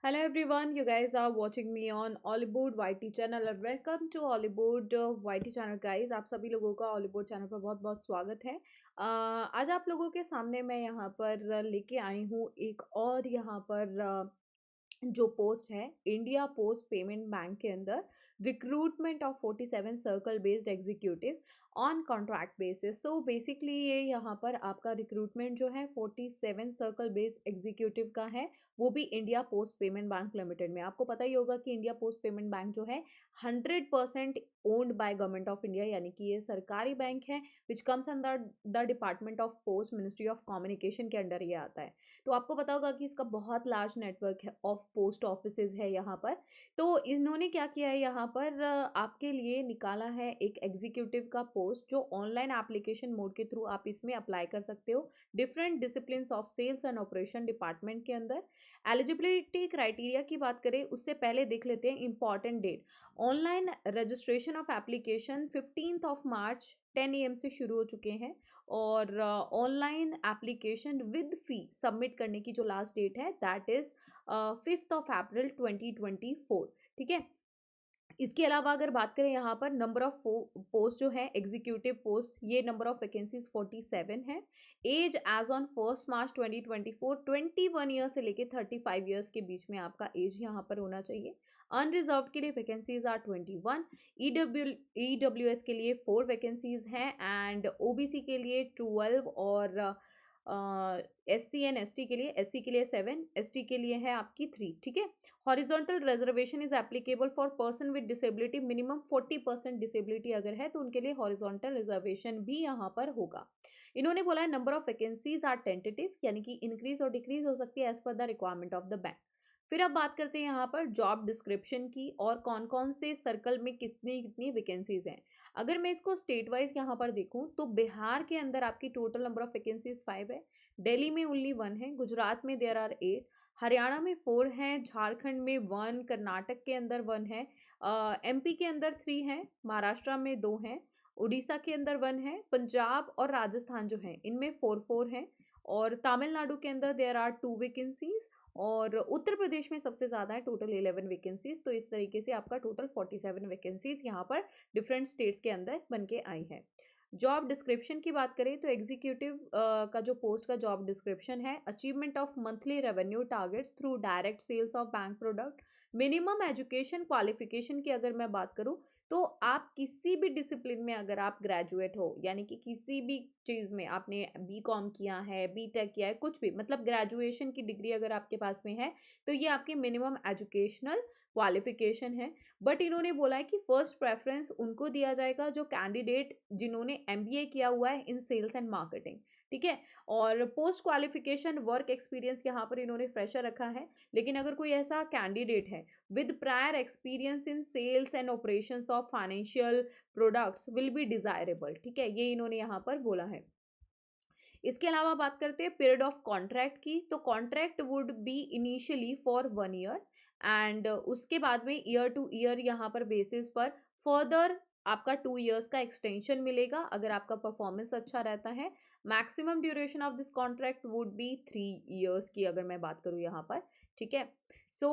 Hello everyone, you guys are watching me on Hollywood YT channel and welcome to Hollywood YT channel guys। आप सभी लोगों का Hollywood channel पर बहुत बहुत स्वागत है। आज आप लोगों के सामने मैं यहाँ पर लेके आई हूँ एक और यहाँ पर जो पोस्ट है इंडिया पोस्ट पेमेंट बैंक के अंदर recruitment of 47 circle based executive on contract basis. तो बेसिकली ये यहाँ पर आपका रिक्रूटमेंट जो है 47 सर्कल बेस्ड एग्जीक्यूटिव का है, वो भी India post payment bank limited में। आपको पता ही होगा कि इंडिया पोस्ट पेमेंट बैंक जो है 100% owned by government of India, यानी कि ये सरकारी बैंक है which comes under the department of post, ministry of communication के अंडर ये आता है। तो आपको पता होगा कि इसका बहुत लार्ज नेटवर्क है ऑफ पोस्ट ऑफिसेज है यहाँ पर। तो इन्होंने क्या किया है यहाँ पर आपके लिए निकाला है एक एग्जीक्यूटिव का पोस्ट, जो ऑनलाइन एप्लीकेशन मोड के थ्रू आप इसमें अप्लाई कर सकते हो different discipline of sales and operation department के अंदर। एलिजिबिलिटी क्राइटेरिया की बात करें उससे पहले देख लेते हैं important date. Online registration of application 15 of March 10 AM से शुरू हो चुके हैं और online application with fee submit करने की जो लास्ट डेट है दैट इज 5 अप्रैल 2024। ठीक है। इसके अलावा अगर बात करें यहाँ पर नंबर ऑफ पोस्ट जो है एग्जीक्यूटिव पोस्ट, ये नंबर ऑफ वैकेंसीज 47 है। Age as on 1 March 2024 21 year से लेके 35 ईयर्स के बीच में आपका एज यहाँ पर होना चाहिए। अनरिजर्व के लिए वैकेंसीज आर 21। ईडब्ल्यूएस के लिए 4 वैकेंसीज हैं एंड ओबीसी के लिए 12 और SC एंड ST के लिए, SC के लिए 7, ST के लिए है आपकी 3। ठीक है। Horizontal reservation is applicable for person with disability, minimum 40% disability अगर है तो उनके लिए हॉरिजॉन्टल रिजर्वेशन भी यहाँ पर होगा। इन्होंने बोला है number of vacancies are tentative, यानी कि इंक्रीज और डिक्रीज हो सकती है as per the requirement of the bank. फिर अब बात करते हैं यहाँ पर जॉब डिस्क्रिप्शन की और कौन कौन से सर्कल में कितनी कितनी वैकेंसीज हैं। अगर मैं इसको स्टेट वाइज यहाँ पर देखूँ तो बिहार के अंदर आपकी टोटल नंबर ऑफ वैकेंसीज 5 है, दिल्ली में ओनली 1 है, गुजरात में देयर आर 8, हरियाणा में 4 हैं, झारखंड में 1, कर्नाटक के अंदर 1 है, MP के अंदर 3 हैं, महाराष्ट्र में 2 हैं, उड़ीसा के अंदर 1 है, पंजाब और राजस्थान जो है इनमें 4 हैं और तमिलनाडु के अंदर देयर आर 2 वैकेंसीज और उत्तर प्रदेश में सबसे ज़्यादा है, टोटल 11 वैकेंसीज। तो इस तरीके से आपका टोटल 47 वैकेंसीज यहाँ पर डिफरेंट स्टेट्स के अंदर बन के आई है। जॉब डिस्क्रिप्शन की बात करें तो एग्जीक्यूटिव का जो पोस्ट का जॉब डिस्क्रिप्शन है, achievement of monthly revenue targets through direct sales of bank product. Minimum education qualification की अगर मैं बात करूं तो आप किसी भी डिसिप्लिन में अगर आप ग्रेजुएट हो, यानी कि किसी भी चीज़ में आपने BCom किया है, BTech किया है, कुछ भी मतलब ग्रेजुएशन की डिग्री अगर आपके पास में है तो ये आपकी मिनिमम एजुकेशनल क्वालिफिकेशन है। बट इन्होंने बोला है कि फर्स्ट प्रेफरेंस उनको दिया जाएगा जो कैंडिडेट जिन्होंने MBA किया हुआ है इन सेल्स एंड मार्केटिंग। ठीक है। और पोस्ट क्वालिफिकेशन वर्क एक्सपीरियंस यहाँ पर इन्होंने फ्रेशर रखा है, लेकिन अगर कोई ऐसा कैंडिडेट है with prior experience in sales and operations of financial products will be desirable. ठीक है, ये इन्होंने यहाँ पर बोला है। इसके अलावा बात करते हैं पीरियड ऑफ कॉन्ट्रैक्ट की, तो contract would be initially for 1 year and उसके बाद में ईयर टू ईयर यहाँ पर बेसिस पर फर्दर आपका 2 इयर्स का एक्सटेंशन मिलेगा अगर आपका परफॉर्मेंस अच्छा रहता है। Maximum duration of this contract would be 3 years की अगर मैं बात करूँ यहाँ पर। ठीक है। सो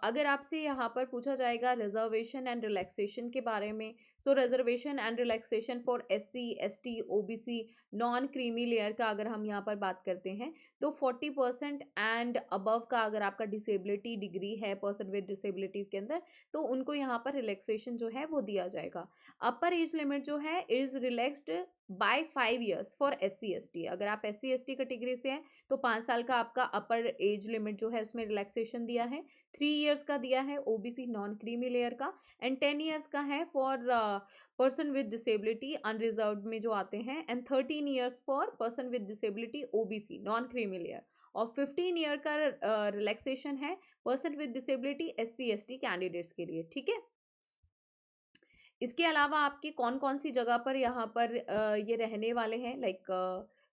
अगर आपसे यहाँ पर पूछा जाएगा रिजर्वेशन एंड रिलैक्सेशन के बारे में, so reservation and relaxation for SC ST OBC non creamy layer का अगर हम यहाँ पर बात करते हैं तो 40% एंड अबव का अगर आपका डिसेबिलिटी डिग्री है पर्सन विद डिसेबिलिटीज के अंदर तो उनको यहाँ पर रिलैक्सेशन जो है वो दिया जाएगा। अपर एज लिमिट जो है is relaxed by 5 years for SC ST। अगर आप SC ST कैटेगरी से हैं तो 5 साल का आपका अपर एज लिमिट जो है उसमें रिलैक्सेशन दिया है। 3 इयर्स का दिया है OBC नॉन क्रीमी लेयर का एंड 10 इयर्स का है for person with disability unreserved में जो आते हैं and 13 years for person with disability OBC non creamy layer और 15 ईयर का रिलैक्सेशन है person with disability SC ST candidates के लिए। ठीक है। इसके अलावा आपके कौन कौन सी जगह पर यहाँ पर ये रहने वाले हैं, लाइक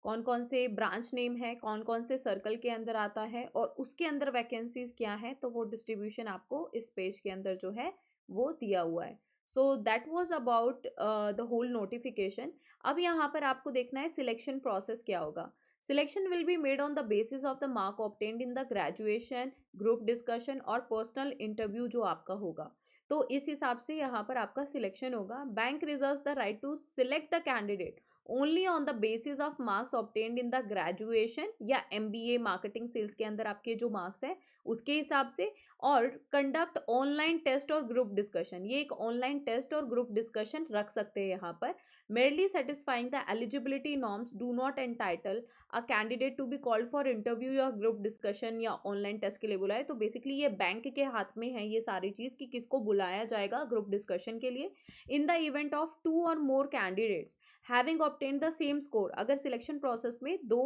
कौन कौन से ब्रांच नेम है, कौन कौन से सर्कल के अंदर आता है और उसके अंदर वैकेंसीज क्या है, तो वो डिस्ट्रीब्यूशन आपको इस पेज के अंदर जो है वो दिया हुआ है। So that was about the whole notification. अब यहाँ पर आपको देखना है सिलेक्शन प्रोसेस क्या होगा। Selection will be made on the basis of the mark obtained in the graduation, group discussion और पर्सनल इंटरव्यू जो आपका होगा, तो इस हिसाब से यहाँ पर आपका सिलेक्शन होगा। Bank reserves the right to select the candidate only on the basis of marks obtained in the graduation या एमबीए मार्केटिंग सेल्स के अंदर आपके जो मार्क्स है उसके हिसाब से, और कंडक्ट ऑनलाइन टेस्ट और ग्रुप डिस्कशन, ये एक ऑनलाइन टेस्ट और ग्रुप डिस्कशन रख सकते हैं यहाँ पर। Merely satisfying the eligibility norms do not entitle a candidate to be called for interview या ग्रुप डिस्कशन या ऑनलाइन टेस्ट के लिए बुलाए। तो बेसिकली ये बैंक के हाथ में है ये सारी चीज़ कि किसको बुलाया जाएगा ग्रुप डिस्कशन के लिए। इन द इवेंट ऑफ 2 और more candidates having obtained the same score, अगर सिलेक्शन प्रोसेस में 2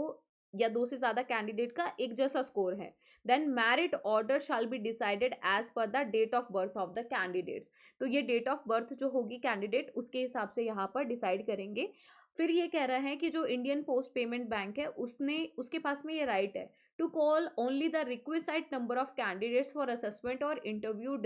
या 2 से ज़्यादा कैंडिडेट का एक जैसा स्कोर है, then merit order shall be decided as per the date of birth of the candidates. तो ये डेट ऑफ बर्थ जो होगी कैंडिडेट उसके हिसाब से यहाँ पर डिसाइड करेंगे। फिर ये कह रहा है कि जो इंडियन पोस्ट पेमेंट बैंक है उसने उसके पास में ये राइट है to call only the requisite number of candidates for assessment और इंटरव्यू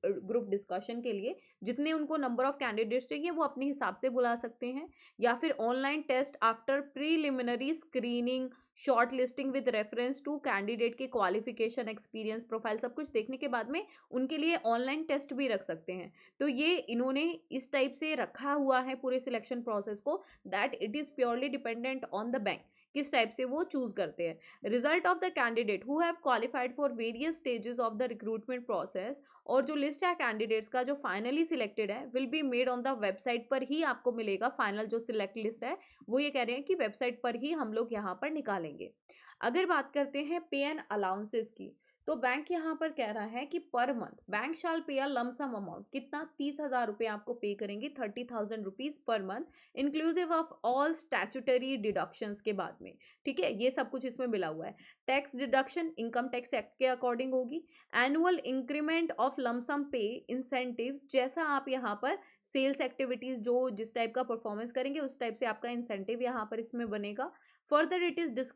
ग्रुप डिस्कशन के लिए, जितने उनको नंबर ऑफ कैंडिडेट्स चाहिए वो अपने हिसाब से बुला सकते हैं, या फिर online test after preliminary screening short listing with reference to candidate के क्वालिफिकेशन, एक्सपीरियंस, प्रोफाइल सब कुछ देखने के बाद में उनके लिए ऑनलाइन टेस्ट भी रख सकते हैं। तो ये इन्होंने इस टाइप से रखा हुआ है पूरे सिलेक्शन प्रोसेस को, that it is purely dependent on the bank किस टाइप से वो चूज करते हैं। Result of the candidate who have qualified for various stages of the recruitment process, और जो लिस्ट है कैंडिडेट्स का जो फाइनली सिलेक्टेड है will be made on the website पर ही आपको मिलेगा। फाइनल जो सिलेक्ट लिस्ट है वो ये कह रहे हैं कि वेबसाइट पर ही हम लोग यहाँ पर निकालेंगे। अगर बात करते हैं पे एंड अलाउंसेस की, तो बैंक यहाँ पर कह रहा है कि पर मंथ बैंक शाल पे अ लमसम अमाउंट, कितना 30,000 रुपये आपको पे करेंगे, 30,000 rupees per month, inclusive of all statutory deductions के बाद में। ठीक है, ये सब कुछ इसमें मिला हुआ है। Tax deduction income tax act के अकॉर्डिंग होगी। एनुअल इंक्रीमेंट ऑफ लमसम पे इंसेंटिव, जैसा आप यहाँ पर सेल्स एक्टिविटीज जो जिस टाइप का परफॉर्मेंस करेंगे उस टाइप से आपका इंसेंटिव यहाँ पर इसमें बनेगा। Further it is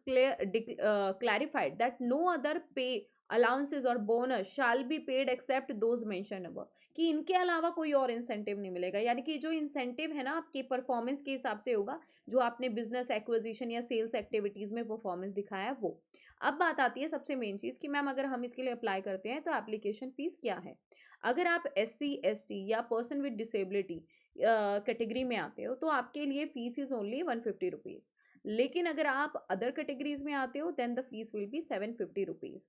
clarified that no other pay allowances और bonus shall be paid except those mentioned above, कि इनके अलावा कोई और इंसेंटिव नहीं मिलेगा। यानी कि जो इंसेंटिव है ना आपके परफॉर्मेंस के हिसाब से होगा, जो आपने बिजनेस एक्विजिशन या सेल्स एक्टिविटीज में परफॉर्मेंस दिखाया है वो। अब बात आती है सबसे मेन चीज कि मैम अगर हम इसके लिए अप्लाई करते हैं तो एप्लीकेशन फीस क्या है। अगर आप SC ST या पर्सन विद डिसेबिलिटी कैटेगरी में आते हो तो आपके लिए फीस इज ओनली 150 रुपीज़। लेकिन अगर आप अदर कैटेगरीज में आते हो then the fees will be 750 rupees.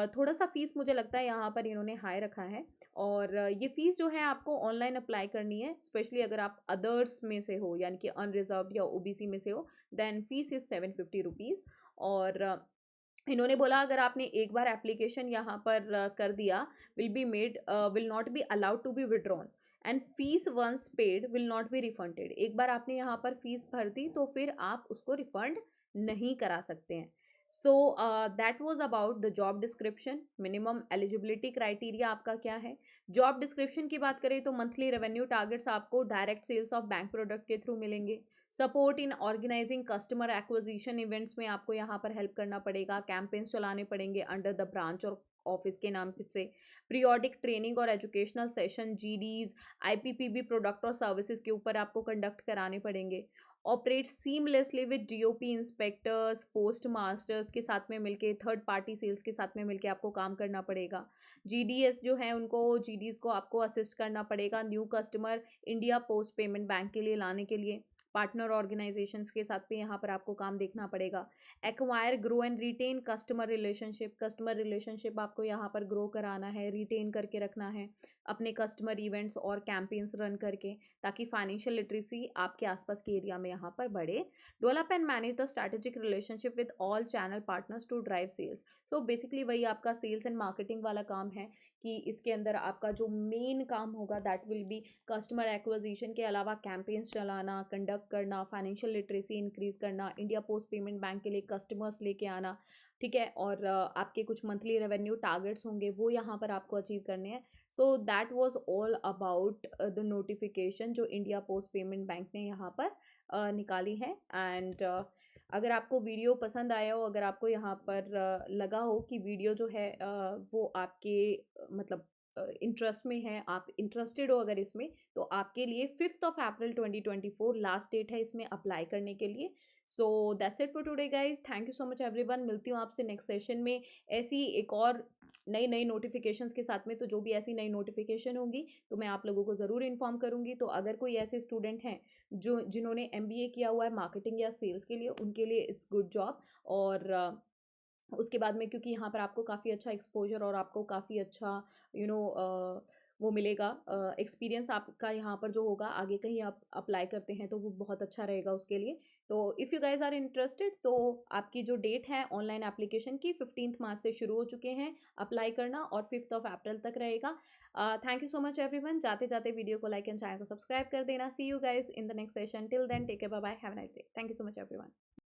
थोड़ा सा फीस मुझे लगता है यहाँ पर इन्होंने हाई रखा है, और ये फीस जो है आपको ऑनलाइन अप्लाई करनी है, स्पेशली अगर आप अदर्स में से हो यानी कि अनरिजर्व्ड या OBC में से हो, देन फीस इज 750 रुपीज़। और इन्होंने बोला अगर आपने एक बार एप्लीकेशन यहाँ पर कर दिया, will not be allowed to be withdrawn and fees once paid will not be refunded. एक बार आपने यहाँ पर फीस भर दी तो फिर आप उसको रिफंड नहीं करा सकते हैं। So that was about the job description. Minimum eligibility criteria आपका क्या है। जॉब डिस्क्रिप्शन की बात करें तो मंथली रेवेन्यू टारगेट्स आपको direct sales of bank product के थ्रू मिलेंगे। Support in organising customer acquisition events में आपको यहाँ पर हेल्प करना पड़ेगा, कैंपेन्स चलाने पड़ेंगे अंडर द ब्रांच और ऑफिस के नाम से। पीरियोडिक ट्रेनिंग और educational session GDs IPPB product और सर्विसेज के ऊपर आपको कंडक्ट कराने पड़ेंगे। Operate seamlessly with DOP inspectors, post masters के साथ में मिलके, थर्ड पार्टी सेल्स के साथ में मिलके आपको काम करना पड़ेगा। GDS जो है उनको GDs को आपको असिस्ट करना पड़ेगा new customer India post payment bank के लिए लाने के लिए। पार्टनर ऑर्गेनाइजेशंस के साथ भी यहाँ पर आपको काम देखना पड़ेगा। Acquire grow and retain customer relationship, customer relationship आपको यहाँ पर ग्रो कराना है, रिटेन करके रखना है अपने कस्टमर इवेंट्स और कैंपेन्स रन करके, ताकि फाइनेंशियल लिटरेसी आपके आसपास के एरिया में यहाँ पर बढ़े। Develop and manage the strategic relationship with all channel partners to drive sales. So basically वही आपका सेल्स एंड मार्केटिंग वाला काम है कि इसके अंदर आपका जो मेन काम होगा that will be customer acquisition के अलावा कैंपेन्स चलाना, कंडक्ट करना, फाइनेंशियल लिटरेसी इंक्रीज करना, इंडिया पोस्ट पेमेंट बैंक के लिए कस्टमर्स लेके आना। ठीक है, और आपके कुछ मंथली रेवेन्यू टारगेट्स होंगे वो यहाँ पर आपको अचीव करने हैं। So that was all about the notification जो इंडिया पोस्ट पेमेंट बैंक ने यहाँ पर निकाली है। एंड अगर आपको वीडियो पसंद आया हो, अगर आपको यहाँ पर लगा हो कि वीडियो जो है वो आपके मतलब इंटरेस्ट में हैं, आप इंटरेस्टेड हो अगर इसमें, तो आपके लिए 5th of April 2024 last date है इसमें अप्लाई करने के लिए। So that's it for today guys, thank you so much everyone. मिलती हूँ आपसे नेक्स्ट सेशन में ऐसी एक और नई नई नोटिफिकेशंस के साथ में। तो जो भी ऐसी नई नोटिफिकेशन होंगी तो मैं आप लोगों को ज़रूर इन्फॉर्म करूँगी। तो अगर कोई ऐसे स्टूडेंट हैं जो जिन्होंने एमबीए किया हुआ है मार्केटिंग या सेल्स के लिए, उनके लिए इट्स गुड जॉब। और उसके बाद में क्योंकि यहाँ पर आपको काफ़ी अच्छा एक्सपोजर और आपको काफ़ी अच्छा यू नो वो मिलेगा, एक्सपीरियंस आपका यहाँ पर जो होगा आगे कहीं आप अप्लाई करते हैं तो वो बहुत अच्छा रहेगा उसके लिए। तो if you guys are interested तो आपकी जो डेट है ऑनलाइन एप्लीकेशन की 15 मार्च से शुरू हो चुके हैं अप्लाई करना और 5th ऑफ अप्रैल तक रहेगा। Thank you so much everyone. जाते जाते वीडियो को लाइक एंड चैनल को सब्सक्राइब कर देना। See you guys in the next session. Till then take care, bye bye, have a nice day. Thank you so much everyone.